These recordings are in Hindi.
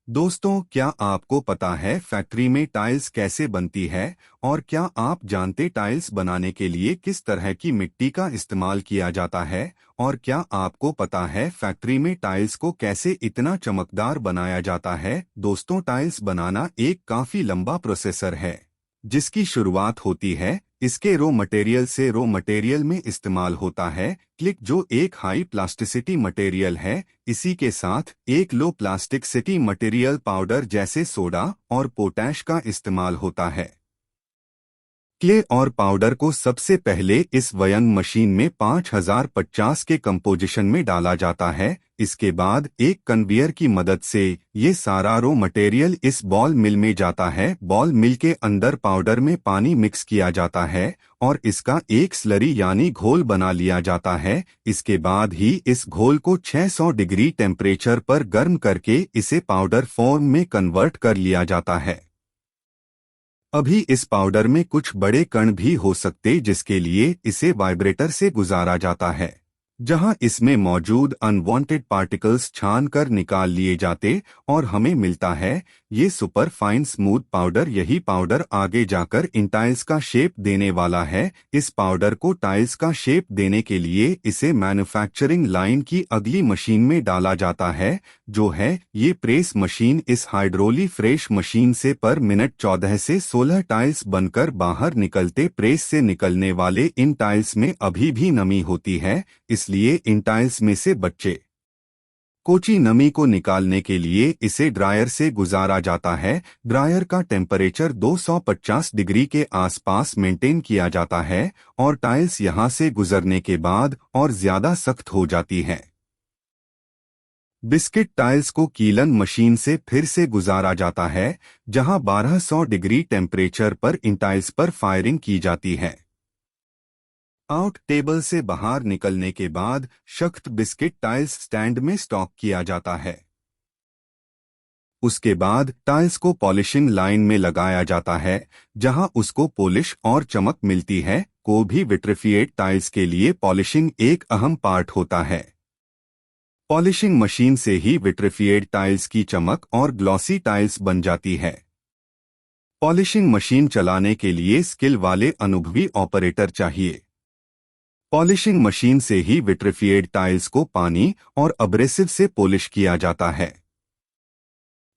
दोस्तों, क्या आपको पता है फैक्ट्री में टाइल्स कैसे बनती है? और क्या आप जानते टाइल्स बनाने के लिए किस तरह की मिट्टी का इस्तेमाल किया जाता है? और क्या आपको पता है फैक्ट्री में टाइल्स को कैसे इतना चमकदार बनाया जाता है? दोस्तों, टाइल्स बनाना एक काफी लंबा प्रोसेसर है जिसकी शुरुआत होती है इसके रो मटेरियल से। रो मटेरियल में इस्तेमाल होता है क्लिक, जो एक हाई प्लास्टिसिटी मटेरियल है। इसी के साथ एक लो प्लास्टिसिटी मटेरियल पाउडर जैसे सोडा और पोटैश का इस्तेमाल होता है। क्ले और पाउडर को सबसे पहले इस वयंग मशीन में 5050 के कंपोजिशन में डाला जाता है। इसके बाद एक कन्वेयर की मदद से ये सारा रो मटेरियल इस बॉल मिल में जाता है। बॉल मिल के अंदर पाउडर में पानी मिक्स किया जाता है और इसका एक स्लरी यानी घोल बना लिया जाता है। इसके बाद ही इस घोल को 600 डिग्री टेम्परेचर पर गर्म करके इसे पाउडर फॉर्म में कन्वर्ट कर लिया जाता है। अभी इस पाउडर में कुछ बड़े कण भी हो सकते, जिसके लिए इसे वाइब्रेटर से गुजारा जाता है, जहां इसमें मौजूद अनवांटेड पार्टिकल्स छान कर निकाल लिए जाते और हमें मिलता है ये सुपर फाइन स्मूथ पाउडर। यही पाउडर आगे जाकर इन टाइल्स का शेप देने वाला है। इस पाउडर को टाइल्स का शेप देने के लिए इसे मैन्युफैक्चरिंग लाइन की अगली मशीन में डाला जाता है, जो है ये प्रेस मशीन। इस हाइड्रोली फ्रेश मशीन से पर मिनट 14 से 16 टाइल्स बनकर बाहर निकलते। प्रेस से निकलने वाले इन टाइल्स में अभी भी नमी होती है, इसलिए इन टाइल्स में से बच्चे कोची नमी को निकालने के लिए इसे ड्रायर से गुजारा जाता है। ड्रायर का टेम्परेचर 250 डिग्री के आसपास मेंटेन किया जाता है और टाइल्स यहां से गुजरने के बाद और ज्यादा सख्त हो जाती हैं। बिस्किट टाइल्स को कीलन मशीन से फिर से गुजारा जाता है, जहां 1200 डिग्री टेम्परेचर पर इन टाइल्स पर फायरिंग की जाती है। आउट टेबल से बाहर निकलने के बाद सख्त बिस्किट टाइल्स स्टैंड में स्टॉक किया जाता है। उसके बाद टाइल्स को पॉलिशिंग लाइन में लगाया जाता है, जहां उसको पॉलिश और चमक मिलती है। को भी विट्रिफिएट टाइल्स के लिए पॉलिशिंग एक अहम पार्ट होता है। पॉलिशिंग मशीन से ही विट्रिफिएट टाइल्स की चमक और ग्लॉसी टाइल्स बन जाती है। पॉलिशिंग मशीन चलाने के लिए स्किल वाले अनुभवी ऑपरेटर चाहिए। पॉलिशिंग मशीन से ही विट्रिफिएट टाइल्स को पानी और अब्रेसिव से पॉलिश किया जाता है।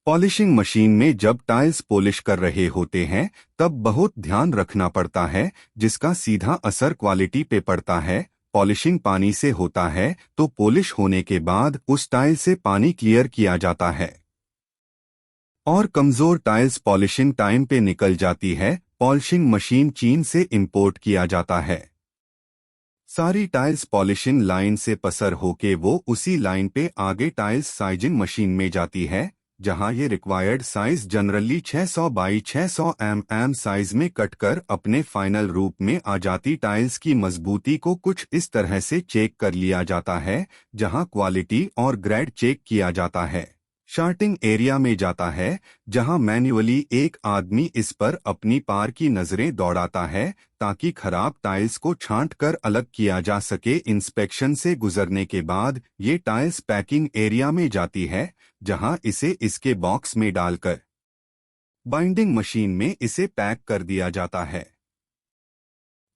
पॉलिशिंग मशीन में जब टाइल्स पॉलिश कर रहे होते हैं तब बहुत ध्यान रखना पड़ता है, जिसका सीधा असर क्वालिटी पे पड़ता है। पॉलिशिंग पानी से होता है तो पॉलिश होने के बाद उस टाइल से पानी क्लियर किया जाता है और कमजोर टाइल्स पॉलिशिंग टाइम पे निकल जाती है। पॉलिशिंग मशीन चीन से इंपोर्ट किया जाता है। सारी टाइल्स पॉलिशिंग लाइन से पसर होके वो उसी लाइन पे आगे टाइल्स साइजिंग मशीन में जाती है, जहां ये required size generally 600 by 600 mm size में कटकर अपने फाइनल रूप में आ जाती। टाइल्स की मजबूती को कुछ इस तरह से चेक कर लिया जाता है, जहां क्वालिटी और ग्रेड चेक किया जाता है। शार्टिंग एरिया में जाता है, जहां मैन्युअली एक आदमी इस पर अपनी पार की नजरें दौड़ाता है ताकि खराब टाइल्स को छांटकर अलग किया जा सके। इंस्पेक्शन से गुजरने के बाद ये टाइल्स पैकिंग एरिया में जाती है, जहां इसे इसके बॉक्स में डालकर बाइंडिंग मशीन में इसे पैक कर दिया जाता है।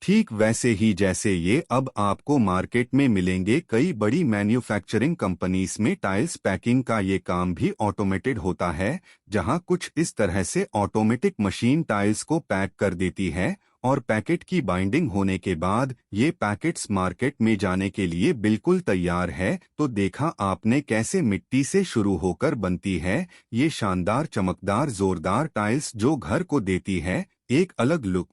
ठीक वैसे ही जैसे ये अब आपको मार्केट में मिलेंगे। कई बड़ी मैन्युफैक्चरिंग कंपनीज में टाइल्स पैकिंग का ये काम भी ऑटोमेटेड होता है, जहां कुछ इस तरह से ऑटोमेटिक मशीन टाइल्स को पैक कर देती है और पैकेट की बाइंडिंग होने के बाद ये पैकेट्स मार्केट में जाने के लिए बिल्कुल तैयार है। तो देखा आपने कैसे मिट्टी से शुरू होकर बनती है ये शानदार चमकदार जोरदार टाइल्स, जो घर को देती है एक अलग लुक।